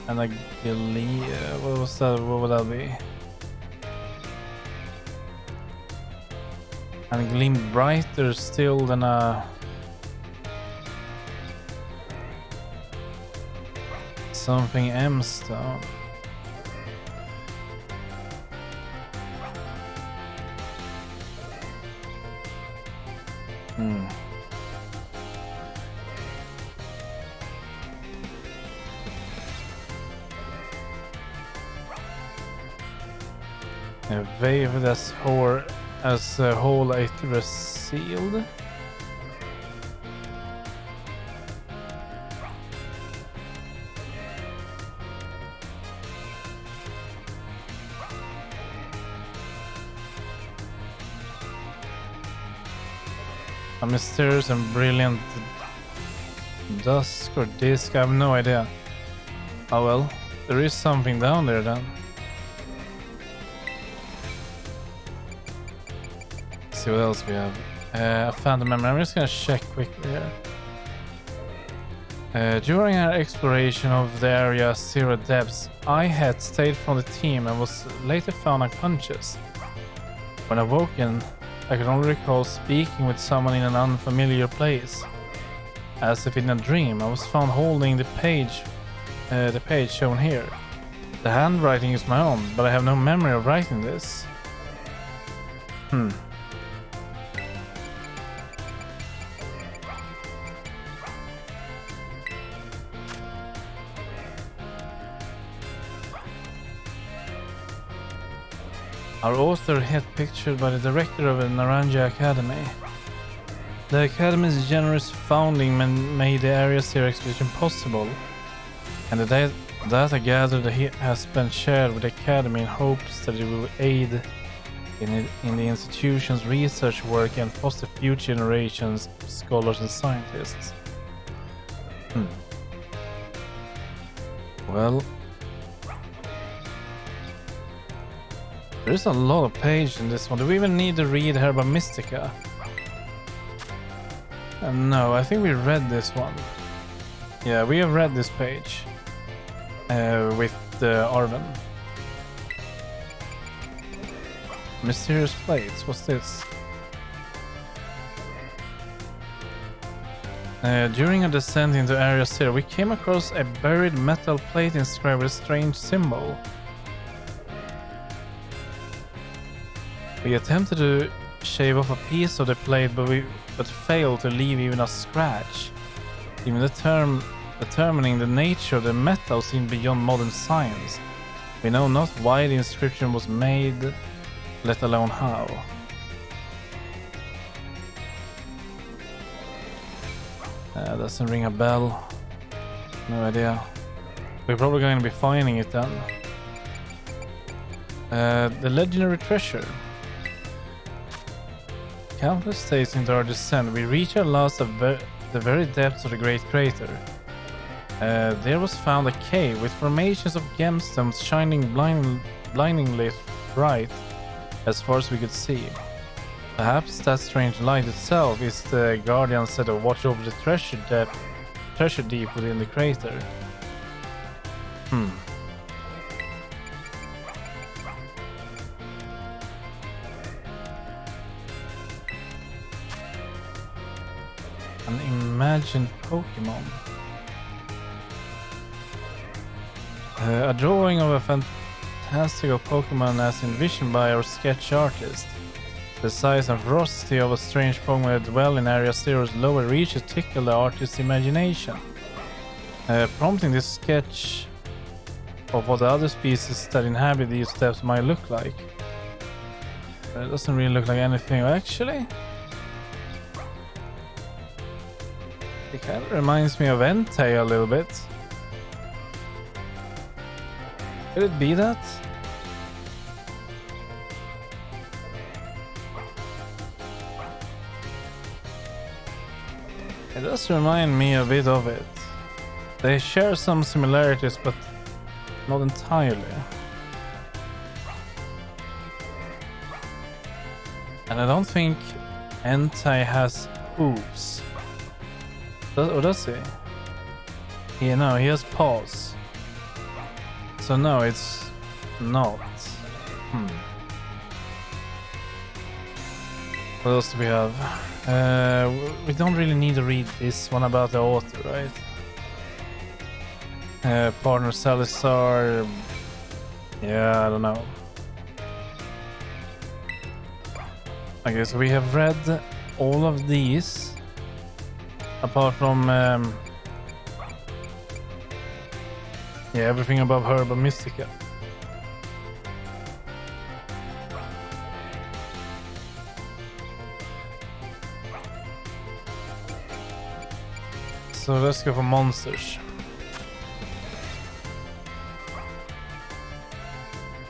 and I believe what was that? What would that be? And it gleamed brighter still than a something M-stone. A wave that's as a whole it sealed. A mysterious and brilliant dusk or disc, I have no idea. Oh well, there is something down there then. See what else we have. A phantom memory. I'm just gonna check quickly here. During our exploration of the area Zero depths, I had stayed from the team and was later found unconscious. When awoken, I could only recall speaking with someone in an unfamiliar place. As if in a dream, I was found holding the page shown here. The handwriting is my own, but I have no memory of writing this. Our author had pictured by the director of the Naranja Academy. The Academy's generous founding made the Area Zero expedition possible, and the data gathered has been shared with the Academy in hopes that it will aid in the institution's research work and foster future generations of scholars and scientists. Well, there's a lot of pages in this one. Do we even need to read Herba Mystica? No, I think we read this one. Yeah, we have read this page with Arven. Mysterious plates, what's this? During a descent into Area Zero, we came across a buried metal plate inscribed with a strange symbol. We attempted to shave off a piece of the plate, but failed to leave even a scratch. Even determining the nature of the metal seemed beyond modern science. We know not why the inscription was made, let alone how. Doesn't ring a bell. No idea. We're probably going to be finding it then. The legendary treasure. Countless days into our descent, we reached our last of the very depths of the great crater. There was found a cave with formations of gemstones shining blindingly bright as far as we could see. Perhaps that strange light itself is the guardian set to watch over the treasure deep within the crater. An imagined Pokémon. A drawing of a fantastical Pokémon as envisioned by our sketch artist. The size and ferocity of a strange Pokémon that dwell in Area Zero's lower reaches tickle the artist's imagination, prompting this sketch of what the other species that inhabit these depths might look like. It doesn't really look like anything, actually. It kind of reminds me of Entei a little bit. Could it be that? It does remind me a bit of it. They share some similarities, but not entirely. And I don't think Entei has hooves. Or does he? Yeah, no, he has paws. So no, it's not. What else do we have? We don't really need to read this one about the author, right? Partner Salazar. Yeah, I don't know. Okay, so we have read all of these. Apart from everything above Herba Mystica. So let's go for monsters.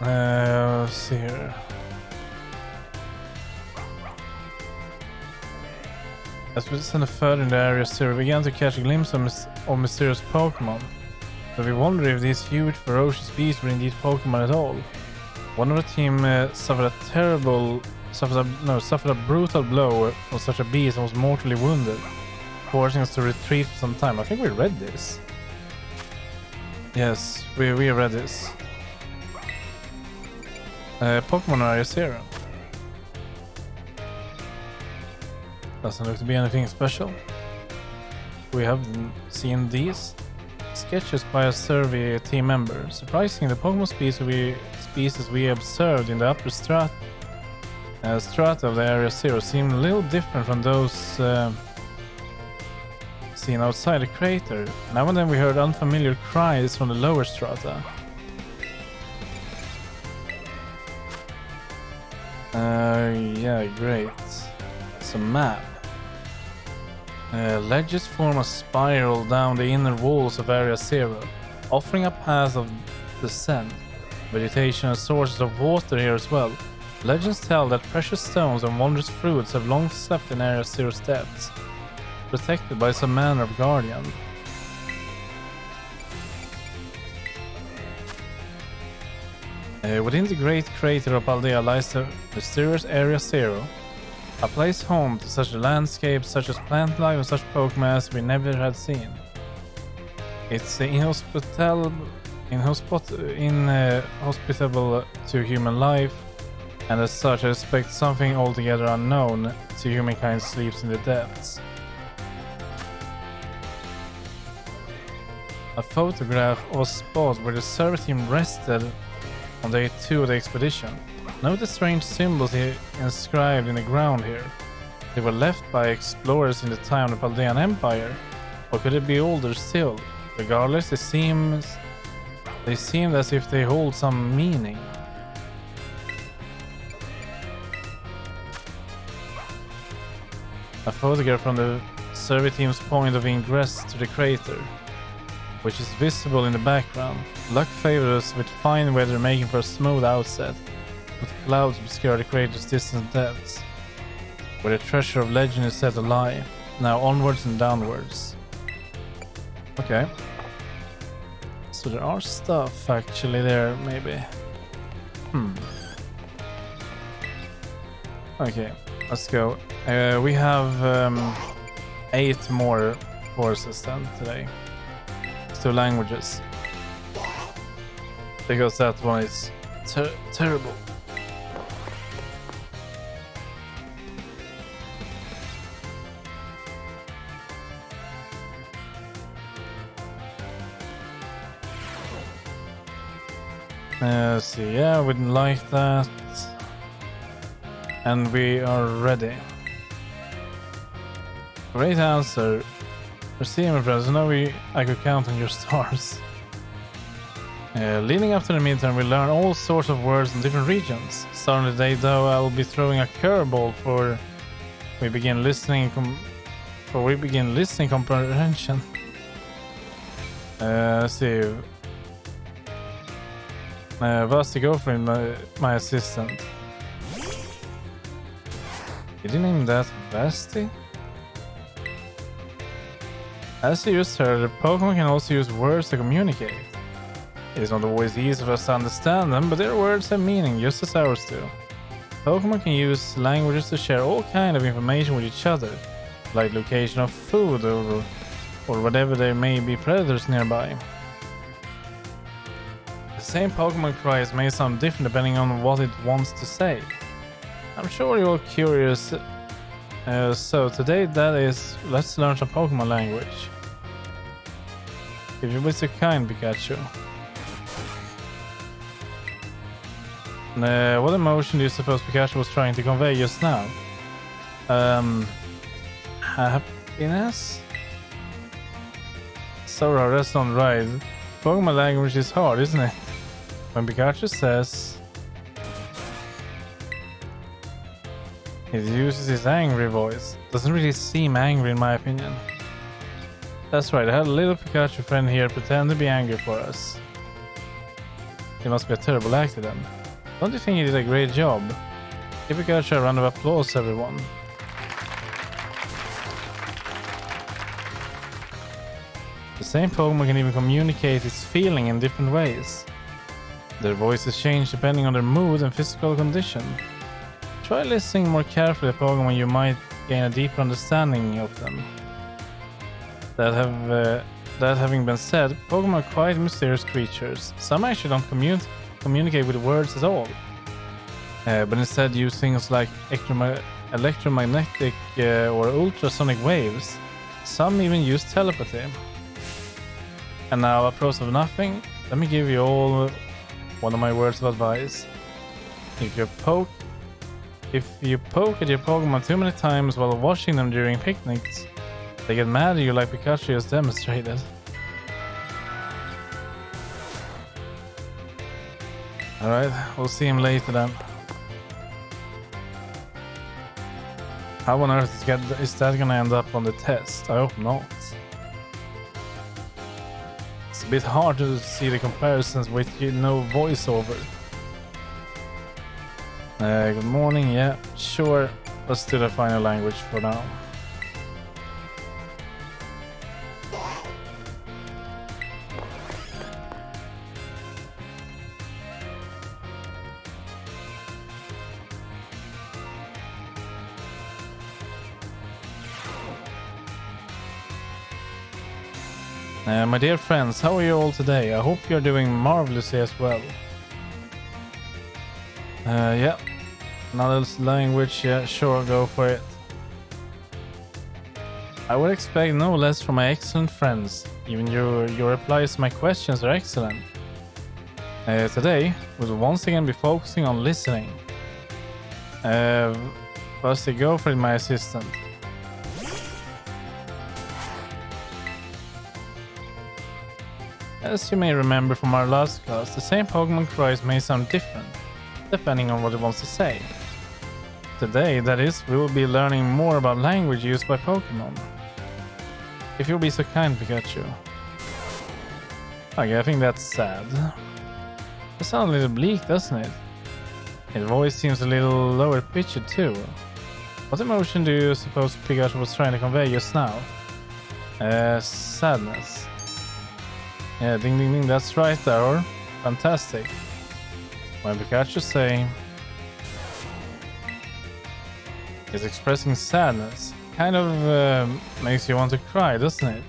Let's see here. As we descended further in the Area Zero, we began to catch a glimpse of mysterious Pokémon. But we wondered if these huge, ferocious beasts were indeed Pokémon at all. One of the team suffered a brutal blow from such a beast and was mortally wounded, forcing us to retreat for some time. I think we read this. Yes, we read this. Pokémon Area Zero. Doesn't look to be anything special. We have seen these sketches by a survey team member. Surprisingly, the Pokémon species we observed in the upper strata of the Area Zero seem a little different from those seen outside the crater. Now and then we heard unfamiliar cries from the lower strata. Yeah, great. It's a map. Ledges form a spiral down the inner walls of Area Zero, offering a path of descent. Vegetation and sources of water here as well. Legends tell that precious stones and wondrous fruits have long slept in Area Zero's depths, protected by some manner of guardian. Within the great crater of Paldea lies the mysterious Area Zero, a place home to such landscapes such as plant life and such Pokemon as we never had seen. It's inhospitable to human life, and as such I expect something altogether unknown to humankind sleeps in the depths. A photograph of a spot where the survey team rested on day 2 of the expedition. Note the strange symbols inscribed in the ground here. They were left by explorers in the time of the Paldean Empire, or could it be older still? Regardless, they seemed as if they hold some meaning. A photograph from the survey team's point of ingress to the crater, which is visible in the background. Luck favors us with fine weather, making for a smooth outset, with clouds obscure the crater's distant depths, where the treasure of legend is said to lie. Now onwards and downwards. Okay. So there are stuff actually there, maybe. Okay, let's go. We have 8 more courses then today. 2 languages. Because that one is terrible. Let's see, yeah, we didn't like that. And we are ready. Great answer. See, my friends, now I could count on your stars. Leading up to the midterm, we learn all sorts of words in different regions. Starting today, though, I'll be throwing a curveball for we begin listening comprehension. Let's see. Vasti Girlfriend, my assistant. You didn't name that Vasti? As you just heard, Pokemon can also use words to communicate. It is not always easy for us to understand them, but their words have meaning just as ours do. Pokemon can use languages to share all kind of information with each other, like location of food or whatever there may be predators nearby. The same Pokemon cries may sound different depending on what it wants to say. I'm sure you're curious, so today that is, let's learn some Pokemon language. If you wish so kind, Pikachu. What emotion do you suppose Pikachu was trying to convey just now? Happiness? Sorry, that's not right. Pokemon language is hard, isn't it? When Pikachu says it uses his angry voice. Doesn't really seem angry in my opinion. That's right, I had a little Pikachu friend here pretend to be angry for us. He must be a terrible actor then. Don't you think he did a great job? Give Pikachu a round of applause, everyone. The same Pokemon can even communicate its feeling in different ways. Their voices change depending on their mood and physical condition. Try listening more carefully to Pokemon, you might gain a deeper understanding of them. That having been said, Pokemon are quite mysterious creatures. Some actually don't communicate with words at all, but instead use things like electromagnetic or ultrasonic waves. Some even use telepathy. And now, a pros of nothing, let me give you all one of my words of advice. If you poke at your Pokemon too many times while watching them during picnics, they get mad at you like Pikachu has demonstrated. Alright, we'll see him later then. How on earth is that gonna end up on the test? I hope not. It's a bit hard to see the comparisons with no voiceover. Good morning, yeah, sure. Let's do the final language for now. My dear friends, how are you all today? I hope you're doing marvelously as well. Yeah, another language, yeah, sure, go for it. I would expect no less from my excellent friends. Even your replies to my questions are excellent. Today, we'll once again be focusing on listening. First, go for it, my assistant. As you may remember from our last class, the same Pokemon cries may sound different, depending on what it wants to say. Today, that is, we will be learning more about language used by Pokemon. If you'll be so kind, Pikachu. Okay, I think that's sad. It sounds a little bleak, doesn't it? His voice seems a little lower pitched too. What emotion do you suppose Pikachu was trying to convey just now? Sadness. Yeah, ding ding ding, that's right, Arahor. Fantastic. When Pikachu say he's expressing sadness, kind of makes you want to cry, doesn't it?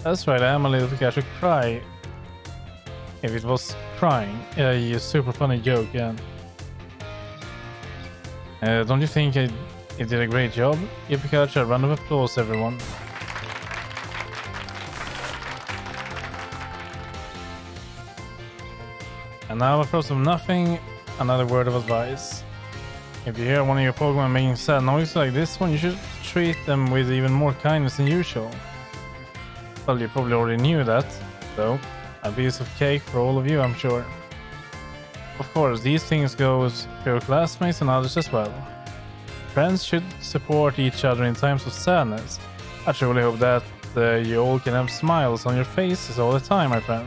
That's right, I am a little Pikachu cry. If it was crying, yeah, you super funny joke, yeah. Don't you think it did a great job? Give Pikachu a round of applause, everyone. And now, approach of nothing, another word of advice. If you hear one of your Pokemon making sad noises like this one, you should treat them with even more kindness than usual. Well, you probably already knew that, though. A piece of cake for all of you, I'm sure. Of course, these things go for your classmates and others as well. Friends should support each other in times of sadness. I truly hope that you all can have smiles on your faces all the time, my friends.